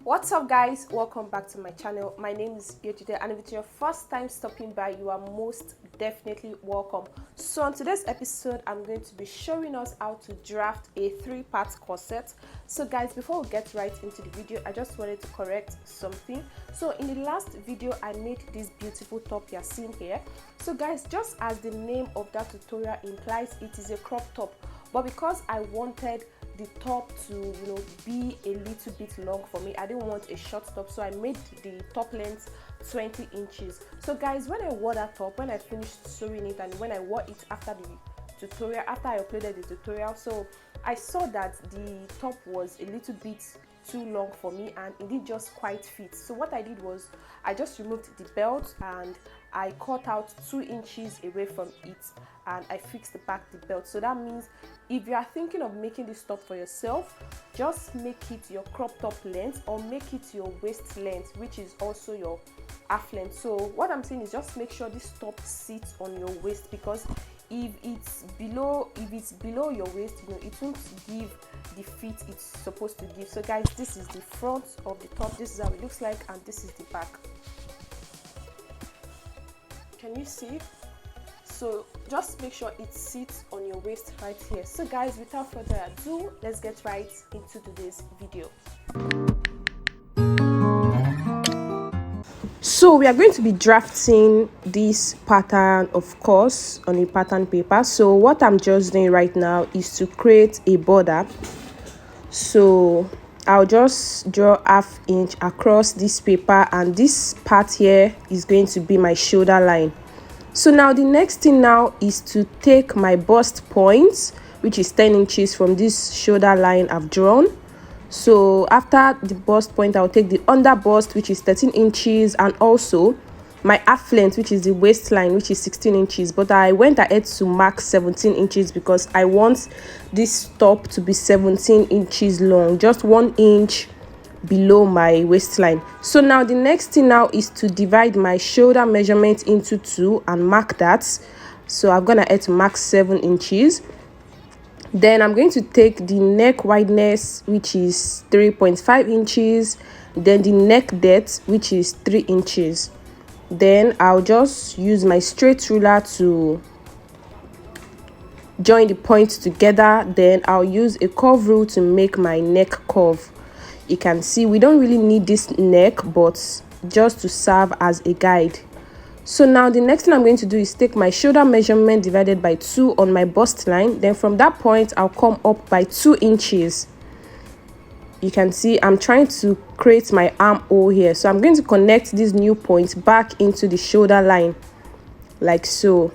What's up guys, welcome back to my channel. My name is Yojide, and if it's your first time stopping by, you are most definitely welcome. So on today's episode, I'm going to be showing us how to draft a 3-part corset. So guys, before we get right into the video, I just wanted to correct something. So in the last video, I made this beautiful top you're seeing here. So guys, just as the name of that tutorial implies, it is a crop top, but because I wanted the top to be a little bit long for me, I didn't want a short top, so I made the top length 20 inches. So guys, when I wore that top, when I finished sewing it and when I wore it after the tutorial, after I uploaded the tutorial, so I saw that the top was a little bit too long for me and it did just quite fit. So what I did was I just removed the belt and I cut out 2 inches away from it and I fixed back the belt. So that means if you are thinking of making this top for yourself, just make it your crop top length or make it your waist length, which is also your half length. So what I'm saying is just make sure this top sits on your waist, because if it's below your waist, it won't give the fit it's supposed to give. So guys, this is the front of the top, this is how it looks like, and this is the back. Can you see? So just make sure it sits on your waist right here. So guys, without further ado, let's get right into today's video. So we are going to be drafting this pattern, of course, on a pattern paper. So what I'm just doing right now is to create a border. So I'll just draw 1/2 inch across this paper, and this part here is going to be my shoulder line. So now the next thing now is to take my bust point, which is 10 inches from this shoulder line I've drawn. So after the bust point, I'll take the under bust, which is 13 inches, and also my half length, which is the waistline, which is 16 inches. But I went ahead to mark 17 inches because I want this top to be 17 inches long, just 1 inch below my waistline. So now the next thing now is to divide my shoulder measurement into 2 and mark that. So I'm gonna add to mark 7 inches. Then I'm going to take the neck wideness, which is 3.5 inches, then the neck depth, which is 3 inches. Then I'll just use my straight ruler to join the points together. Then I'll use a curve rule to make my neck curve. You can see we don't really need this neck, but just to serve as a guide. So now the next thing I'm going to do is take my shoulder measurement divided by 2 on my bust line. Then from that point, I'll come up by 2 inches. You can see I'm trying to create my armhole here. So I'm going to connect this new point back into the shoulder line, like so.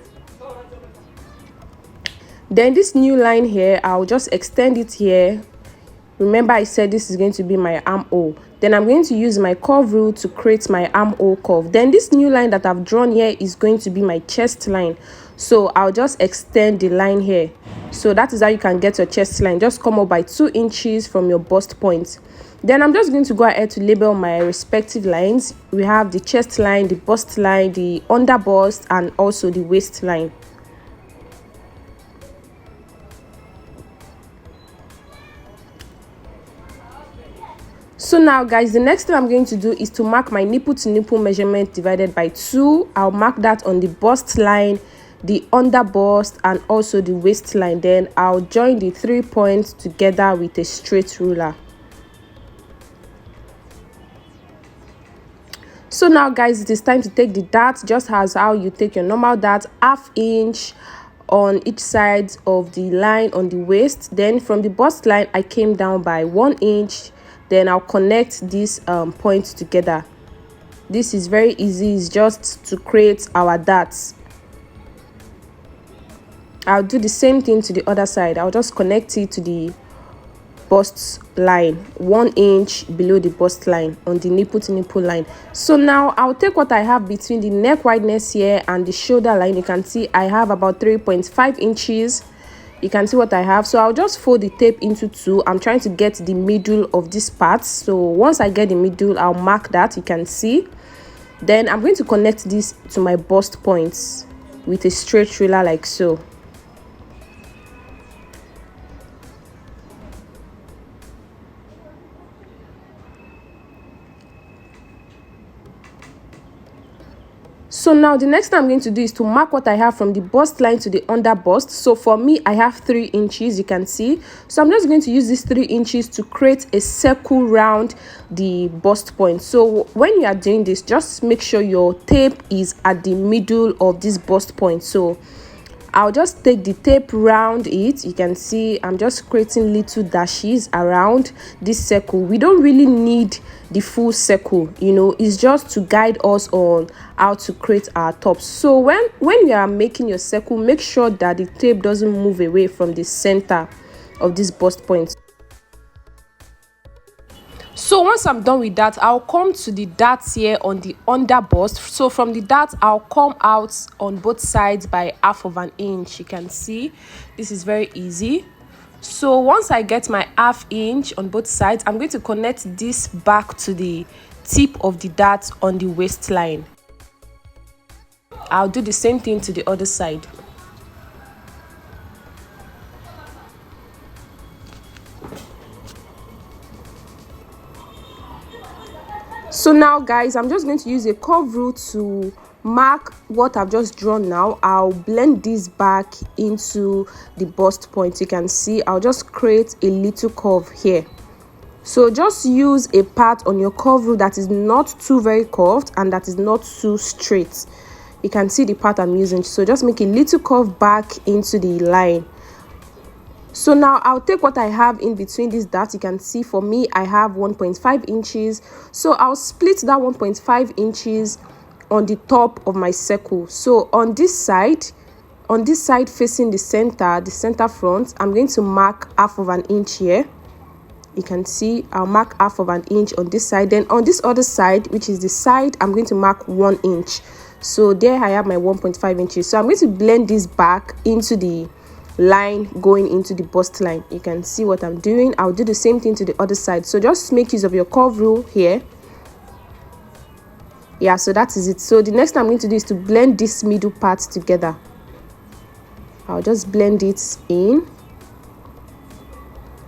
Then this new line here, I'll just extend it here. Remember I said this is going to be my armhole. Then I'm going to use my curve rule to create my armhole curve. Then this new line that I've drawn here is going to be my chest line. So I'll just extend the line here. So that is how you can get your chest line. Just come up by 2 inches from your bust point. Then I'm just going to go ahead to label my respective lines. We have the chest line, the bust line, the under bust, and also the waist line. So now guys, the next thing I'm going to do is to mark my nipple to nipple measurement divided by 2. I'll mark that on the bust line, the under bust, and also the waistline. Then I'll join the 3 points together with a straight ruler. So now guys, it is time to take the dart, just as how you take your normal dart, 1/2 inch on each side of the line on the waist. Then from the bust line, I came down by 1 inch. Then I'll connect these points together. This is very easy, it's just to create our darts. I'll do the same thing to the other side. I'll just connect it to the bust line, 1 inch below the bust line on the nipple to nipple line. So now I'll take what I have between the neck wideness here and the shoulder line. You can see I have about 3.5 inches. You can see what I have. So I'll just fold the tape into 2. I'm trying to get the middle of this part. So once I get the middle, I'll mark that. You can see. Then I'm going to connect this to my bust points with a straight ruler, like so. So now the next thing I'm going to do is to mark what I have from the bust line to the under bust. So for me, I have 3 inches, you can see. So I'm just going to use these 3 inches to create a circle round the bust point. So when you are doing this, just make sure your tape is at the middle of this bust point. So I'll just take the tape round it. You can see I'm just creating little dashes around this circle. We don't really need the full circle, you know, it's just to guide us on how to create our tops. So when you are making your circle, make sure that the tape doesn't move away from the center of this bust point. So once I'm done with that, I'll come to the darts here on the under bust. So from the dart, I'll come out on both sides by 1/2 inch. You can see this is very easy. So once I get my 1/2 inch on both sides, I'm going to connect this back to the tip of the dart on the waistline. I'll do the same thing to the other side. So now guys, I'm just going to use a curve rule to mark what I've just drawn. Now I'll blend this back into the bust point. You can see I'll just create a little curve here. So just use a part on your curve rule that is not too very curved and that is not too straight. You can see the part I'm using. So just make a little curve back into the line. So now I'll take what I have in between these darts. You can see for me I have 1.5 inches. So I'll split that 1.5 inches on the top of my circle. So on this side facing the center front, I'm going to mark 1/2 inch here. You can see I'll mark 1/2 inch on this side. Then on this other side, which is the side, I'm going to mark 1 inch. So there I have my 1.5 inches. So I'm going to blend this back into the line going into the bust line. You can see what I'm doing. I'll do the same thing to the other side. So just make use of your curve rule here. Yeah, so that is it. So the next thing I'm going to do is to blend this middle part together. I'll just blend it in.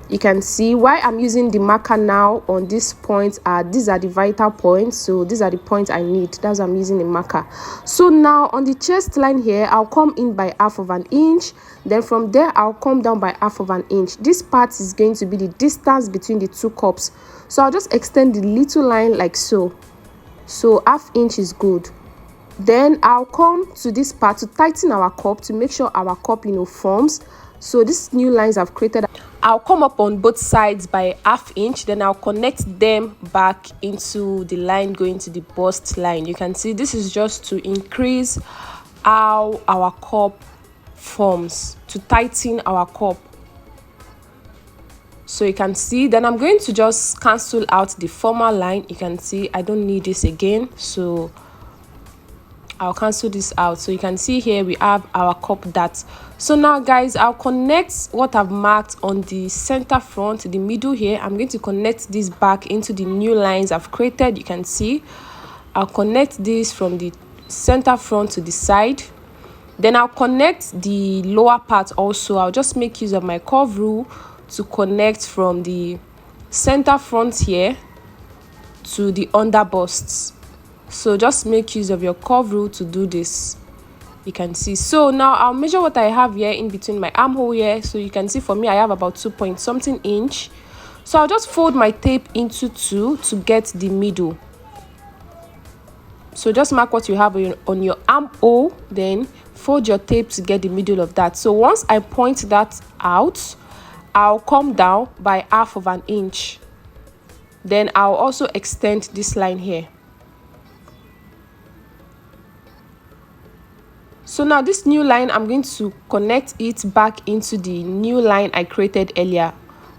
You can see why I'm using the marker now on this point. These are the vital points, so these are the points I need. That's why I'm using the marker. So now on the chest line here, I'll come in by 1/2 inch. Then from there, I'll come down by 1/2 inch. This part is going to be the distance between the two cups. So I'll just extend the little line like so. So 1/2 inch is good. Then I'll come to this part to tighten our cup to make sure our cup, you know, forms. So these new lines I've created, I'll come up on both sides by 1/2 inch. Then I'll connect them back into the line going to the bust line. You can see this is just to increase how our cup forms, to tighten our cup. So you can see, then I'm going to just cancel out the former line. You can see I don't need this again, so I'll cancel this out. So you can see here we have our cup dart. So now guys, I'll connect what I've marked on the center front, the middle here. I'm going to connect this back into the new lines I've created. You can see I'll connect this from the center front to the side. Then I'll connect the lower part also. I'll just make use of my curve rule to connect from the center front here to the under busts. So just make use of your curve rule to do this. You can see. So now I'll measure what I have here in between my armhole here. So you can see for me I have about 2-point-something inch. So I'll just fold my tape into 2 to get the middle. So just mark what you have on your armhole, then fold your tape to get the middle of that. So once I point that out, I'll come down by 1/2 inch. Then I'll also extend this line here. So now this new line, I'm going to connect it back into the new line I created earlier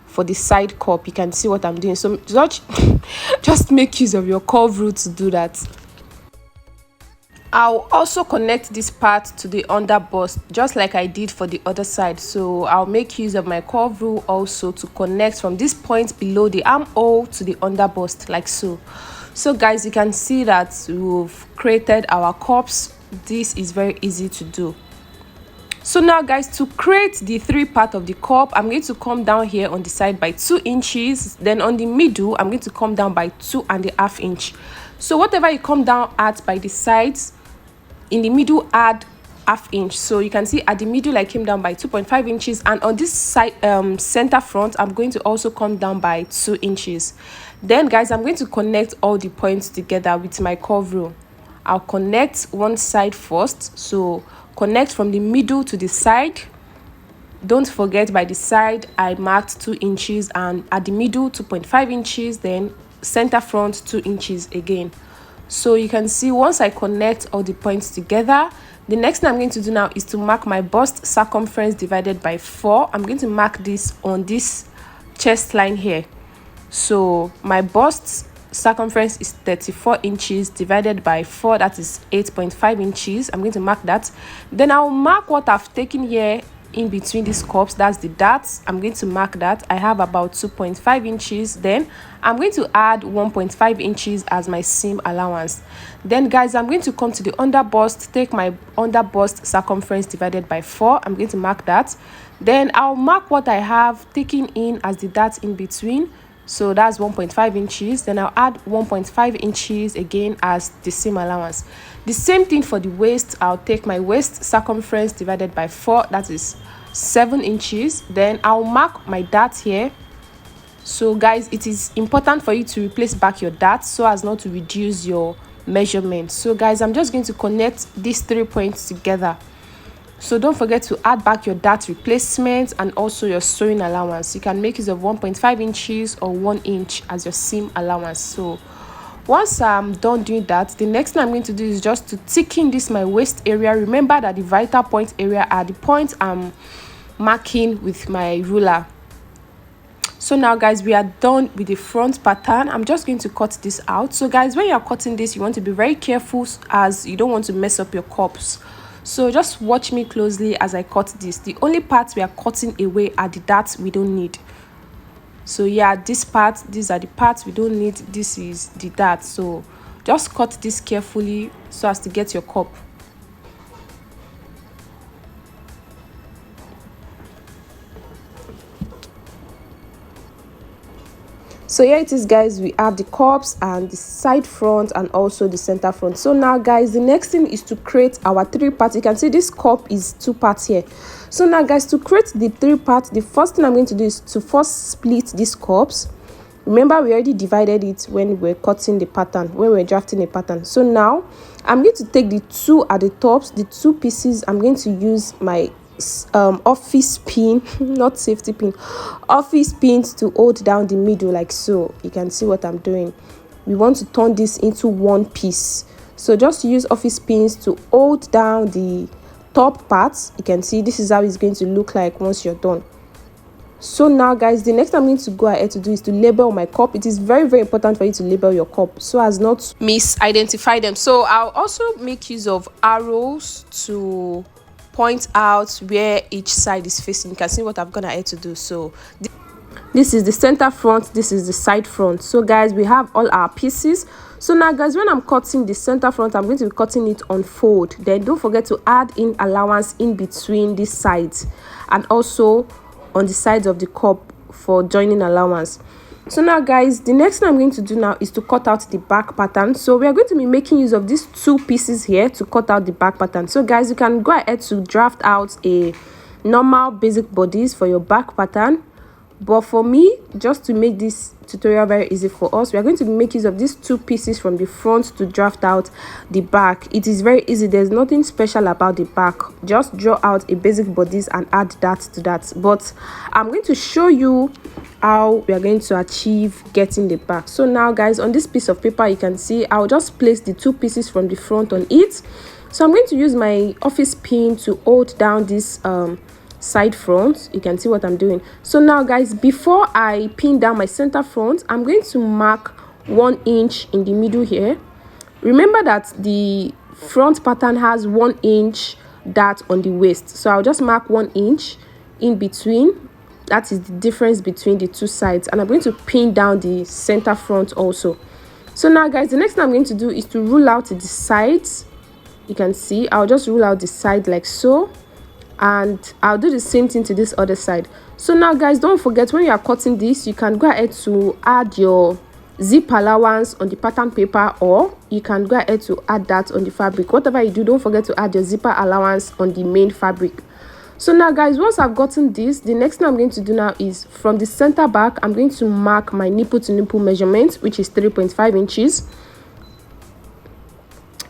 for the side cup. You can see what I'm doing. So just make use of your curve rule to do that. I'll also connect this part to the under bust just like I did for the other side. So I'll make use of my curve rule also to connect from this point below the armhole to the under bust like so. So guys, you can see that we've created our cups. This is very easy to do. So now guys, to create the 3 part of the cup, I'm going to come down here on the side by 2 inches. Then on the middle, I'm going to come down by 2.5 inch. So whatever you come down at by the sides, in the middle add ½ inch. So you can see at the middle I came down by 2.5 inches, and on this side center front I'm going to also come down by 2 inches. Then guys, I'm going to connect all the points together with my curve rule. I'll connect one side first, so connect from the middle to the side. Don't forget, by the side I marked 2 inches, and at the middle 2.5 inches, then center front 2 inches again. So you can see once I connect all the points together, the next thing I'm going to do now is to mark my bust circumference divided by 4. I'm going to mark this on this chest line here. So my bust circumference is 34 inches divided by 4, that is 8.5 inches. I'm going to mark that. Then I'll mark what I've taken here in between these cups, that's the darts. I'm going to mark that. I have about 2.5 inches. Then I'm going to add 1.5 inches as my seam allowance. Then guys, I'm going to come to the under bust, take my under bust circumference divided by 4. I'm going to mark that. Then I'll mark what I have taken in as the darts in between, so that's 1.5 inches. Then I'll add 1.5 inches again as the seam allowance. The same thing for the waist. I'll take my waist circumference divided by 4, that is 7 inches. Then I'll mark my dart here. So guys, it is important for you to replace back your darts so as not to reduce your measurement. So guys, I'm just going to connect these 3 points together. So don't forget to add back your dart replacement and also your sewing allowance. You can make use of 1.5 inches or 1 inch as your seam allowance. So once I'm done doing that, the next thing I'm going to do is just to thicken this my waist area. Remember that the vital point area are the points I'm marking with my ruler. So now guys, we are done with the front pattern. I'm just going to cut this out. So guys, when you're cutting this, you want to be very careful as you don't want to mess up your cups. So just watch me closely as I cut this. The only parts we are cutting away are the darts we don't need. So yeah, this part, these are the parts we don't need. This is the dart. So just cut this carefully so as to get your cup. So here it is guys, we have the cups and the side front and also the center front. So now guys, the next thing is to create our 3 parts. You can see this cup is 2 parts here. So now guys, to create the 3 parts, the first thing I'm going to do is to first split these cups. Remember, we already divided it when we're cutting the pattern, when we're drafting a pattern. So now I'm going to take the 2 at the tops, the 2 pieces. I'm going to use my office pin, not safety pin, office pins to hold down the middle like so. You can see what I'm doing. We want to turn this into one piece, so just use office pins to hold down the top parts. You can see this is how it's going to look like once you're done. So now guys, the next I'm going to go ahead to do is to label my cup. It is very, very important for you to label your cup so as not to misidentify them. So I'll also make use of arrows to point out where each side is facing. You can see what I've gone ahead to do. So this is the center front, this is the side front. So guys, we have all our pieces. So now guys, when I'm cutting the center front, I'm going to be cutting it on fold. Then don't forget to add in allowance in between these sides and also on the sides of the cup for joining allowance. So now guys, the next thing I'm going to do now is to cut out the back pattern. So we are going to be making use of these 2 pieces here to cut out the back pattern. So guys, you can go ahead to draft out a normal basic bodies for your back pattern, but for me, just to make this tutorial very easy for us, we are going to make use of these 2 pieces from the front to draft out the back. It is very easy. There's nothing special about the back. Just draw out a basic bodies and add that to that. But I'm going to show you how we are going to achieve getting the back. So now guys, on this piece of paper, you can see I'll just place the 2 pieces from the front on it. So I'm going to use my office pin to hold down this side front. You can see what I'm doing. So now guys, before I pin down my center front, I'm going to mark 1 inch in the middle here. Remember that the front pattern has 1 inch dart on the waist, so I'll just mark 1 inch in between. That is the difference between the 2 sides, and I'm going to pin down the center front also. So now guys, the next thing I'm going to do is to rule out the sides. You can see I'll just rule out the side like so, and I'll do the same thing to this other side. So now guys, don't forget, when you are cutting this, you can go ahead to add your zip allowance on the pattern paper, or you can go ahead to add that on the fabric. Whatever you do, don't forget to add your zipper allowance on the main fabric. So now guys, once I've gotten this, the next thing I'm going to do now is from the center back, I'm going to mark my nipple to nipple measurement, which is 3.5 inches.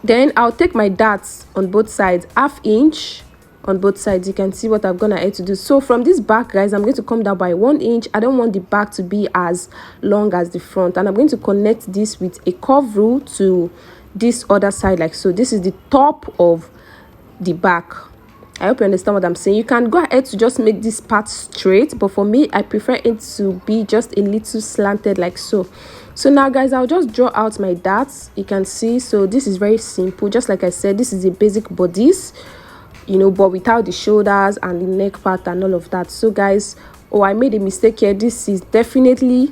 Then I'll take my darts on both sides, 1/2 inch on both sides. You can see what I've gone ahead to do. So from this back, guys, I'm going to come down by 1 inch. I don't want the back to be as long as the front, and I'm going to connect this with a curve rule to this other side, like so. This is the top of the back. I hope you understand what I'm saying. You can go ahead to just make this part straight, but for me, I prefer it to be just a little slanted, like so. So now guys, I'll just draw out my darts. You can see, so this is very simple. Just like I said, this is a basic bodice, you know, but without the shoulders and the neck part and all of that. So guys, oh, I made a mistake here. This is definitely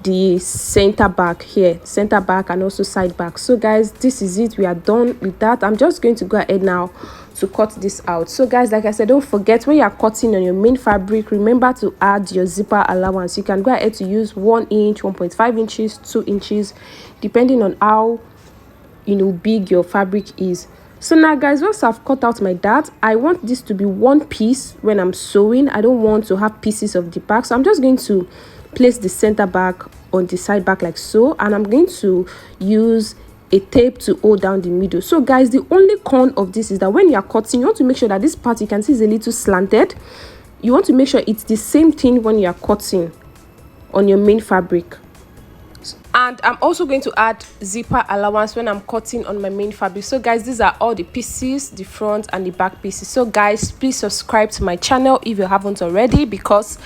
the center back here, center back and also side back. So guys, this is it. We are done with that. I'm just going to go ahead now to cut this out. So guys, like I said, don't forget, when you are cutting on your main fabric, remember to add your zipper allowance. You can go ahead to use 1 inch, 1.5 inches, 2 inches, depending on how, you know, big your fabric is. So now guys, once I've cut out my dart, I want this to be one piece when I'm sewing. I don't want to have pieces of the back, so I'm just going to place the center back on the side back like so, and I'm going to use a tape to hold down the middle. So guys, the only con of this is that when you are cutting, you want to make sure that this part, you can see, is a little slanted. You want to make sure it's the same thing when you are cutting on your main fabric. And I'm also going to add zipper allowance when I'm cutting on my main fabric. So guys, these are all the pieces, the front and the back pieces. So guys, please subscribe to my channel if you haven't already, because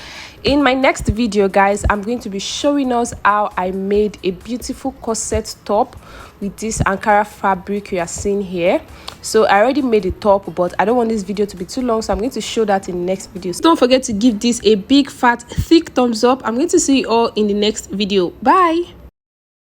in my next video guys, I'm going to be showing us how I made a beautiful corset top with this Ankara fabric you are seeing here. So I already made a top, but I don't want this video to be too long, so I'm going to show that in the next video. So don't forget to give this a big fat thick thumbs up. I'm going to see you all in the next video. Bye.